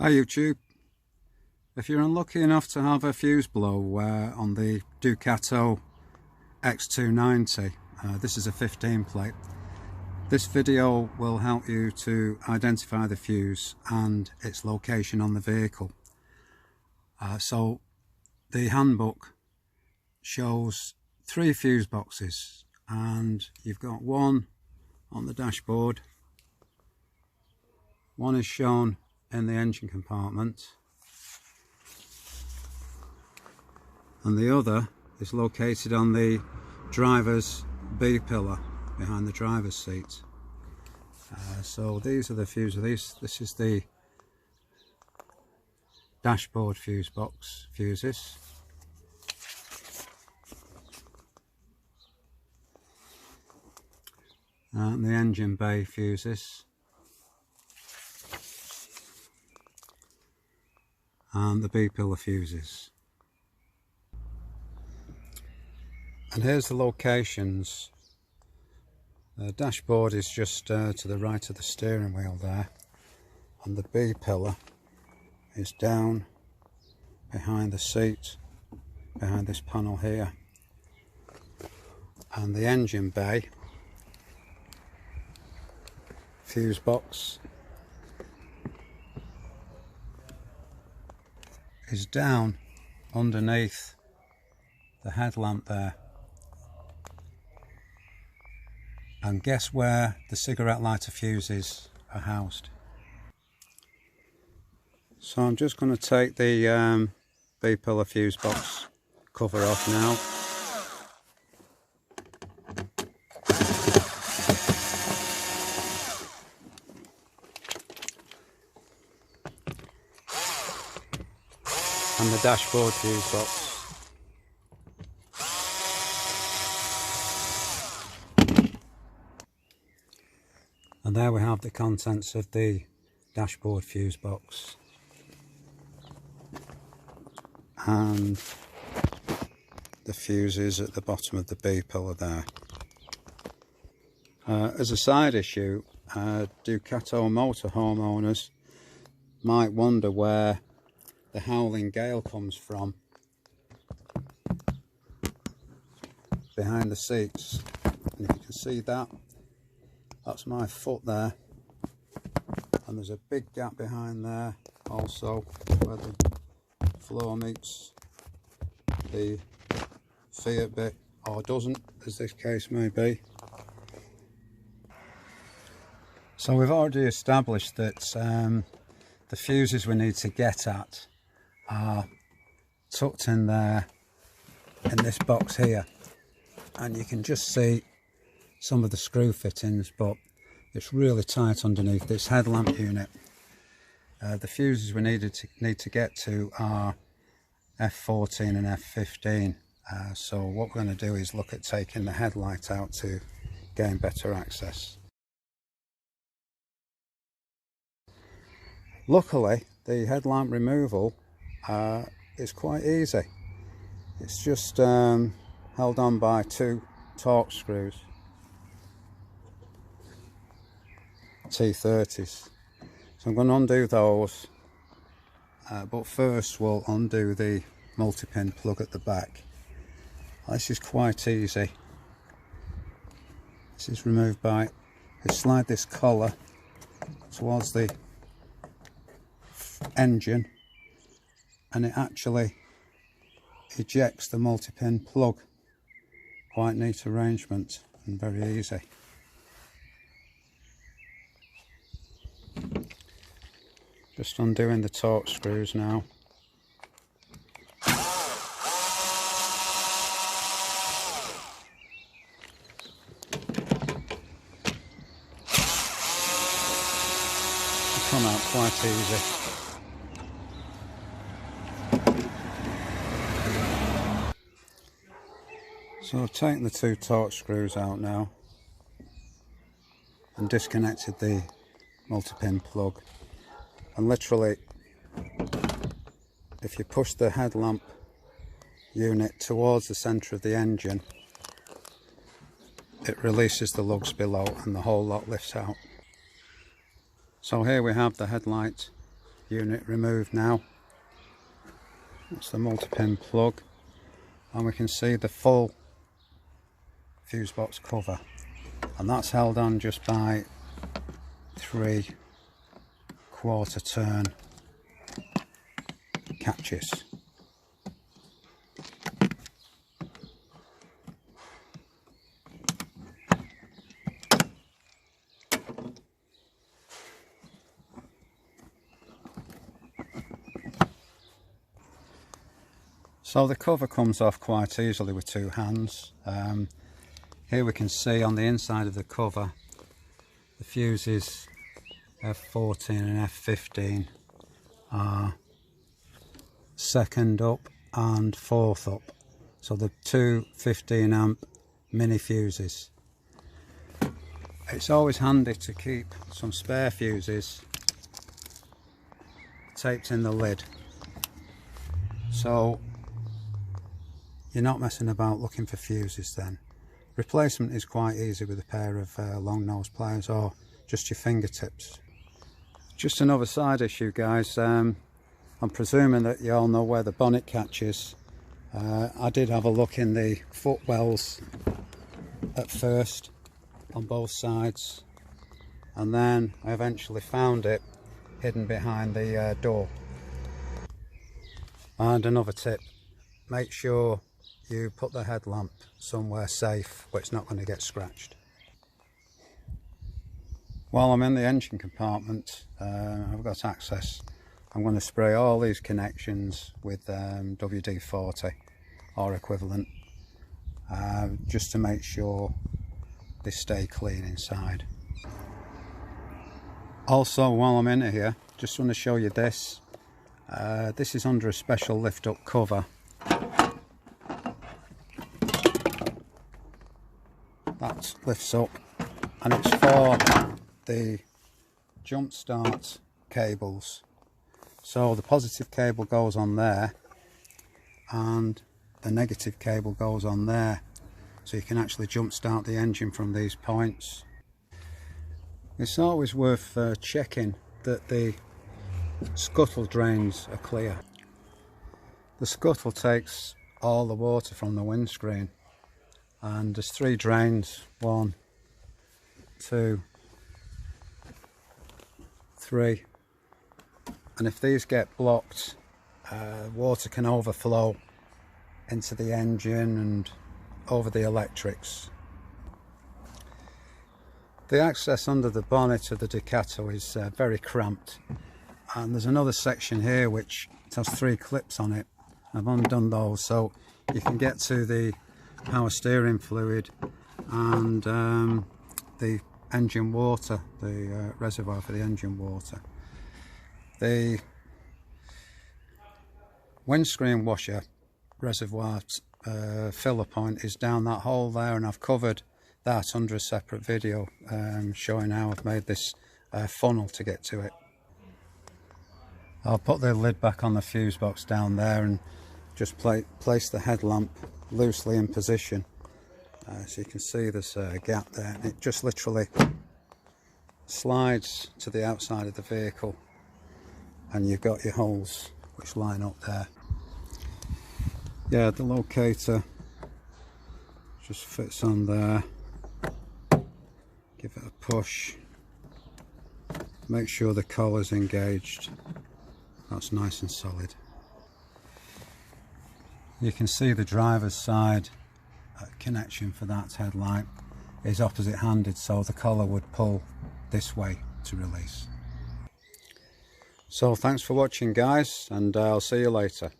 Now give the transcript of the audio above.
Hi YouTube. If you're unlucky enough to have a fuse blow on the Ducato X290, this is a 15 plate. This video will help you to identify the fuse and its location on the vehicle. So the handbook shows 3 fuse boxes, and you've got one on the dashboard, one is shown in the engine compartment, and the other is located on the driver's B pillar behind the driver's seat. So these are the fuses. This is the dashboard fuse box fuses. And the engine bay fuses. And the B pillar fuses. And here's the locations. The dashboard is just to the right of the steering wheel there, and the B pillar is down behind the seat, behind this panel here. And the engine bay fuse box is down underneath the headlamp there. And guess where the cigarette lighter fuses are housed? So I'm just going to take the B pillar fuse box cover off now. And the dashboard fuse box. And there we have the contents of the dashboard fuse box. And the fuses at the bottom of the B pillar there. As a side issue, Ducato motorhome owners might wonder where the howling gale comes from. Behind the seats, and if you can see that, that's my foot there, and there's a big gap behind there also where the floor meets the Fiat bit, or doesn't, as this case may be. So we've already established that the fuses we need to get at are tucked in there in this box here, and you can just see some of the screw fittings, but it's really tight underneath this headlamp unit. The fuses we need to get to are F14 and F15, so what we're going to do is look at taking the headlight out to gain better access. Luckily, the headlamp removal is quite easy. It's just held on by 2 torque screws, T30s. So I'm going to undo those, but first we'll undo the multi-pin plug at the back. This is quite easy. This is removed by, you slide this collar towards the engine, and it actually ejects the multi-pin plug. Quite neat arrangement and very easy. Just undoing the torque screws now. They come out quite easy. So I've taken the 2 torque screws out now and disconnected the multi-pin plug. And literally, if you push the headlamp unit towards the centre of the engine, it releases the lugs below and the whole lot lifts out. So here we have the headlight unit removed now. That's the multi-pin plug, and we can see the full fuse box cover, and that's held on just by 3/4 turn catches. So the cover comes off quite easily with two hands. Here we can see on the inside of the cover the fuses F14 and F15 are second up and fourth up. So the two 15 amp mini fuses. It's always handy to keep some spare fuses taped in the lid, so you're not messing about looking for fuses then. Replacement is quite easy with a pair of long nose pliers or just your fingertips. Just another side issue, guys. I'm presuming that you all know where the bonnet catch is. I did have a look in the footwells at first on both sides, and then I eventually found it hidden behind the door. And another tip, make sure you put the headlamp somewhere safe where it's not going to get scratched. While I'm in the engine compartment, I've got access. I'm going to spray all these connections with WD-40 or equivalent, just to make sure they stay clean inside. Also, while I'm in here, just want to show you this. This is under a special lift up cover. That lifts up, and it's for the jump start cables. So the positive cable goes on there and the negative cable goes on there, so you can actually jump start the engine from these points. It's always worth checking that the scuttle drains are clear. The scuttle takes all the water from the windscreen, and there's 3 drains, 1, 2, 3, and if these get blocked, water can overflow into the engine and over the electrics. The access under the bonnet of the Ducato is very cramped, and there's another section here which has 3 clips on it. I've undone those so you can get to the power steering fluid and the engine water, the reservoir for the engine water. The windscreen washer reservoir filler point is down that hole there, and I've covered that under a separate video showing how I've made this funnel to get to it. I'll put the lid back on the fuse box down there and just place the headlamp loosely in position, so you can see there's a gap there. It just literally slides to the outside of the vehicle, and you've got your holes which line up there. Yeah, the locator just fits on there. Give it a push, make sure the collar's engaged. That's nice and solid. You can see the driver's side connection for that headlight is opposite handed, so the collar would pull this way to release. So thanks for watching, guys, and I'll see you later.